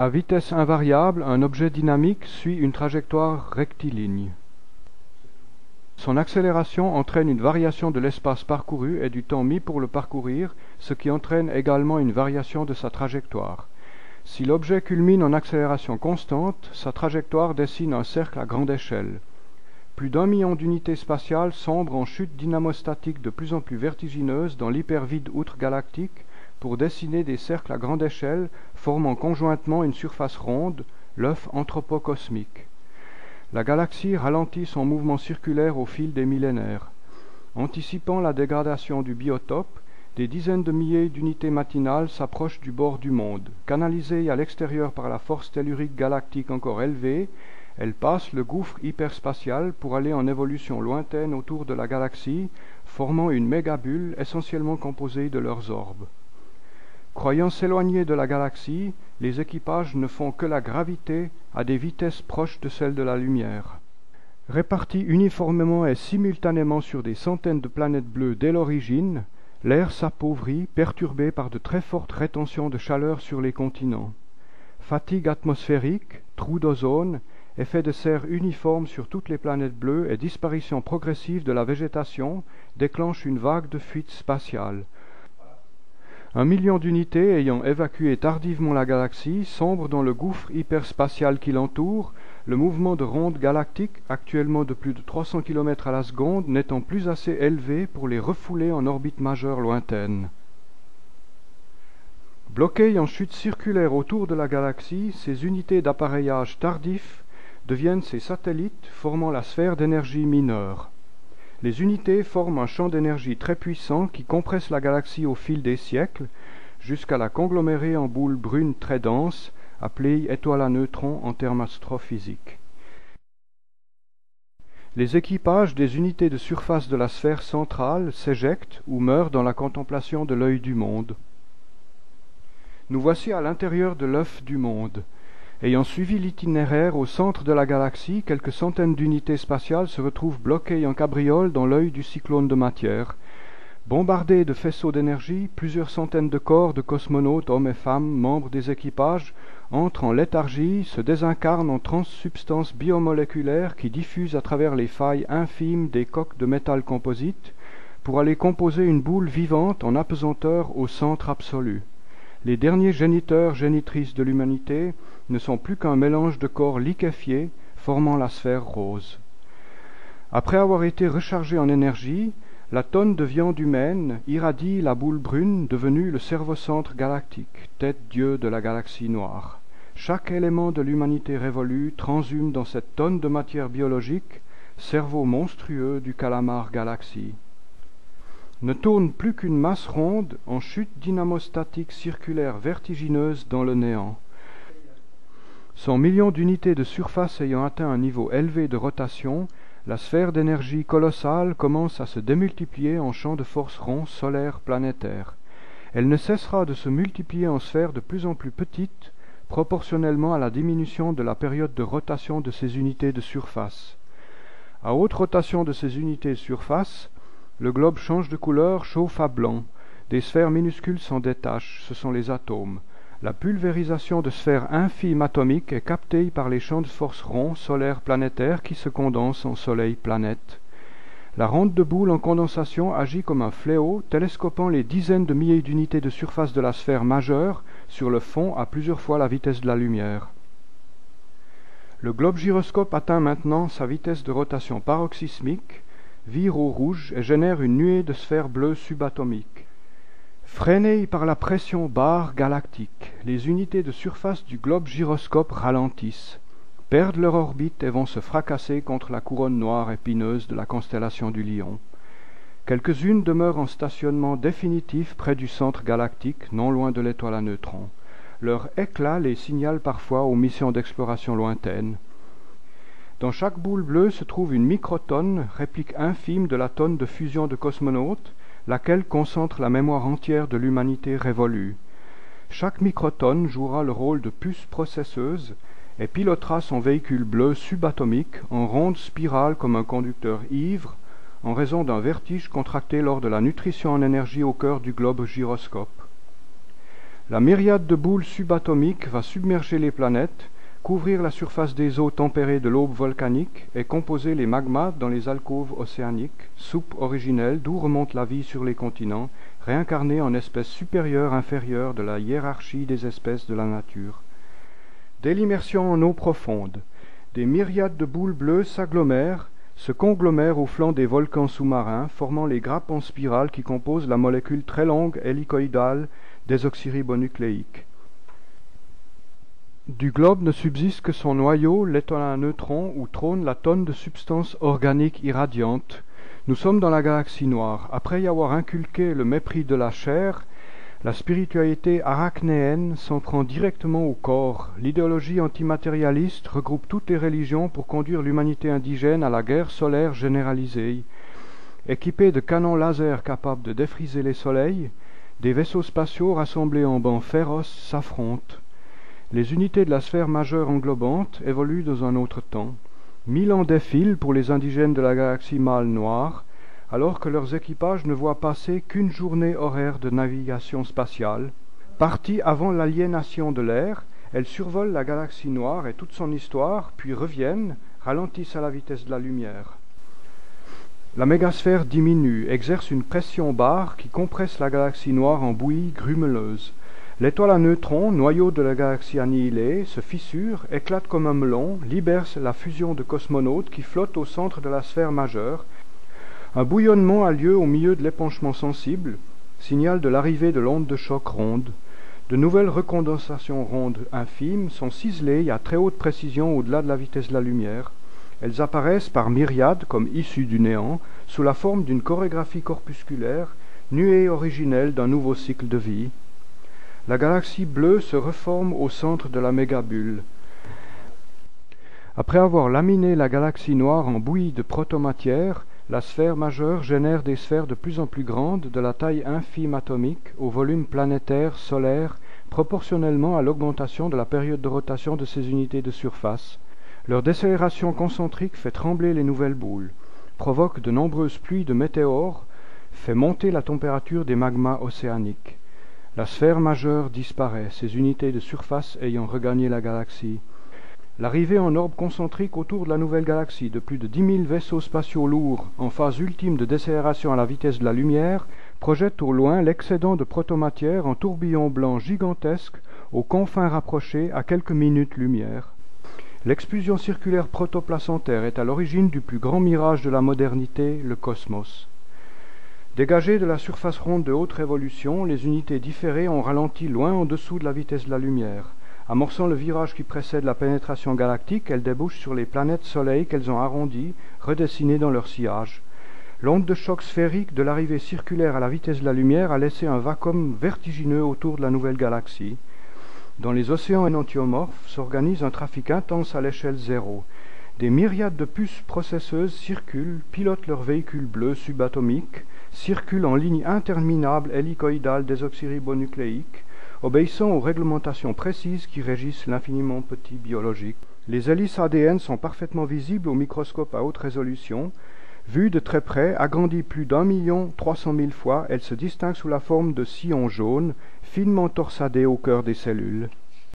À vitesse invariable, un objet dynamique suit une trajectoire rectiligne. Son accélération entraîne une variation de l'espace parcouru et du temps mis pour le parcourir, ce qui entraîne également une variation de sa trajectoire. Si l'objet culmine en accélération constante, sa trajectoire dessine un cercle à grande échelle. Plus d'1 million d'unités spatiales sombrent en chute dynamostatique de plus en plus vertigineuse dans l'hypervide outre-galactique pour dessiner des cercles à grande échelle formant conjointement une surface ronde, l'œuf anthropocosmique. La galaxie ralentit son mouvement circulaire au fil des millénaires. Anticipant la dégradation du biotope, des dizaines de milliers d'unités matinales s'approchent du bord du monde. Canalisées à l'extérieur par la force tellurique galactique encore élevée, elles passent le gouffre hyperspatial pour aller en évolution lointaine autour de la galaxie, formant une mégabulle essentiellement composée de leurs orbes. Croyant s'éloigner de la galaxie, les équipages ne font que la gravité à des vitesses proches de celles de la lumière. Répartis uniformément et simultanément sur des centaines de planètes bleues dès l'origine, l'air s'appauvrit, perturbé par de très fortes rétentions de chaleur sur les continents. Fatigue atmosphérique, trous d'ozone, effet de serre uniforme sur toutes les planètes bleues et disparition progressive de la végétation déclenchent une vague de fuite spatiale. 1 million d'unités ayant évacué tardivement la galaxie sombrent dans le gouffre hyperspatial qui l'entoure, le mouvement de ronde galactique, actuellement de plus de 300 km à la seconde, n'étant plus assez élevé pour les refouler en orbite majeure lointaine. Bloquées en chute circulaire autour de la galaxie, ces unités d'appareillage tardif deviennent ses satellites, formant la sphère d'énergie mineure. Les unités forment un champ d'énergie très puissant qui compresse la galaxie au fil des siècles, jusqu'à la conglomérer en boule brune très dense, appelée étoile à neutrons en termes astrophysiques. Les équipages des unités de surface de la sphère centrale s'éjectent ou meurent dans la contemplation de l'œil du monde. Nous voici à l'intérieur de l'œuf du monde. Ayant suivi l'itinéraire au centre de la galaxie, quelques centaines d'unités spatiales se retrouvent bloquées en cabriole dans l'œil du cyclone de matière. Bombardés de faisceaux d'énergie, plusieurs centaines de corps de cosmonautes, hommes et femmes, membres des équipages, entrent en léthargie, se désincarnent en transsubstances biomoléculaires qui diffusent à travers les failles infimes des coques de métal composite pour aller composer une boule vivante en apesanteur au centre absolu. Les derniers géniteurs, génitrices de l'humanité ne sont plus qu'un mélange de corps liquéfiés formant la sphère rose. Après avoir été rechargée en énergie, la tonne de viande humaine irradie la boule brune devenue le cerveau-centre galactique, tête-dieu de la galaxie noire. Chaque élément de l'humanité révolue transhume dans cette tonne de matière biologique, cerveau monstrueux du calamar galaxie. Ne tourne plus qu'une masse ronde en chute dynamostatique circulaire vertigineuse dans le néant. 100 millions d'unités de surface ayant atteint un niveau élevé de rotation, la sphère d'énergie colossale commence à se démultiplier en champ de force rond solaire planétaire. Elle ne cessera de se multiplier en sphères de plus en plus petites, proportionnellement à la diminution de la période de rotation de ces unités de surface. À haute rotation de ces unités de surface, le globe change de couleur, chauffe à blanc. Des sphères minuscules s'en détachent, ce sont les atomes. La pulvérisation de sphères infimes atomiques est captée par les champs de force ronds solaires planétaires qui se condensent en soleil-planète. La ronde de boule en condensation agit comme un fléau, télescopant les dizaines de milliers d'unités de surface de la sphère majeure sur le fond à plusieurs fois la vitesse de la lumière. Le globe gyroscope atteint maintenant sa vitesse de rotation paroxysmique, vire au rouge et génère une nuée de sphères bleues subatomiques. Freinées par la pression barre galactique, les unités de surface du globe gyroscope ralentissent, perdent leur orbite et vont se fracasser contre la couronne noire épineuse de la constellation du Lion. Quelques-unes demeurent en stationnement définitif près du centre galactique, non loin de l'étoile à neutrons. Leur éclat les signale parfois aux missions d'exploration lointaines. Dans chaque boule bleue se trouve une microtonne, réplique infime de la tonne de fusion de cosmonautes, laquelle concentre la mémoire entière de l'humanité révolue. Chaque microtonne jouera le rôle de puce processeuse et pilotera son véhicule bleu subatomique en ronde spirale comme un conducteur ivre, en raison d'un vertige contracté lors de la nutrition en énergie au cœur du globe gyroscope. La myriade de boules subatomiques va submerger les planètes, couvrir la surface des eaux tempérées de l'aube volcanique et composer les magmas dans les alcôves océaniques, soupe originelle d'où remonte la vie sur les continents, réincarnée en espèces supérieures inférieures de la hiérarchie des espèces de la nature. Dès l'immersion en eau profonde, des myriades de boules bleues s'agglomèrent, se conglomèrent au flanc des volcans sous-marins, formant les grappes en spirale qui composent la molécule très longue hélicoïdale désoxyribonucléique. Du globe ne subsiste que son noyau, l'étoile à neutrons, où trône la tonne de substance organique irradiante. Nous sommes dans la galaxie noire. Après y avoir inculqué le mépris de la chair, la spiritualité arachnéenne s'en prend directement au corps. L'idéologie antimatérialiste regroupe toutes les religions pour conduire l'humanité indigène à la guerre solaire généralisée. Équipés de canons laser capables de défriser les soleils, des vaisseaux spatiaux rassemblés en bancs féroces s'affrontent. Les unités de la sphère majeure englobante évoluent dans un autre temps. 1000 ans défilent pour les indigènes de la galaxie mâle noire, alors que leurs équipages ne voient passer qu'une journée horaire de navigation spatiale. Parties avant l'aliénation de l'air, elles survolent la galaxie noire et toute son histoire, puis reviennent, ralentissent à la vitesse de la lumière. La mégasphère diminue, exerce une pression barre qui compresse la galaxie noire en bouillie grumeleuse. L'étoile à neutrons, noyau de la galaxie annihilée, se fissure, éclate comme un melon, libère la fusion de cosmonautes qui flottent au centre de la sphère majeure. Un bouillonnement a lieu au milieu de l'épanchement sensible, signal de l'arrivée de l'onde de choc ronde. De nouvelles recondensations rondes infimes sont ciselées à très haute précision au-delà de la vitesse de la lumière. Elles apparaissent par myriades, comme issues du néant, sous la forme d'une chorégraphie corpusculaire, nuée originelle d'un nouveau cycle de vie. La galaxie bleue se reforme au centre de la mégabulle. Après avoir laminé la galaxie noire en bouillie de protomatière, la sphère majeure génère des sphères de plus en plus grandes, de la taille infime atomique, au volume planétaire, solaire, proportionnellement à l'augmentation de la période de rotation de ces unités de surface. Leur décélération concentrique fait trembler les nouvelles boules, provoque de nombreuses pluies de météores, fait monter la température des magmas océaniques. La sphère majeure disparaît, ses unités de surface ayant regagné la galaxie. L'arrivée en orbe concentrique autour de la nouvelle galaxie de plus de 10 000 vaisseaux spatiaux lourds en phase ultime de décélération à la vitesse de la lumière projette au loin l'excédent de protomatière en tourbillon blanc gigantesque aux confins rapprochés à quelques minutes-lumière. L'expulsion circulaire protoplacentaire est à l'origine du plus grand mirage de la modernité, le cosmos. Dégagées de la surface ronde de haute révolution, les unités différées ont ralenti loin en dessous de la vitesse de la lumière. Amorçant le virage qui précède la pénétration galactique, elles débouchent sur les planètes-soleils qu'elles ont arrondies, redessinées dans leur sillage. L'onde de choc sphérique de l'arrivée circulaire à la vitesse de la lumière a laissé un vacuum vertigineux autour de la nouvelle galaxie. Dans les océans énantiomorphes s'organise un trafic intense à l'échelle zéro. Des myriades de puces processeuses circulent, pilotent leurs véhicules bleus subatomiques, circulent en ligne interminable hélicoïdale désoxyribonucléique, obéissant aux réglementations précises qui régissent l'infiniment petit biologique. Les hélices ADN sont parfaitement visibles au microscope à haute résolution. Vues de très près, agrandies plus d'1 300 000 fois, elles se distinguent sous la forme de sillons jaunes, finement torsadés au cœur des cellules.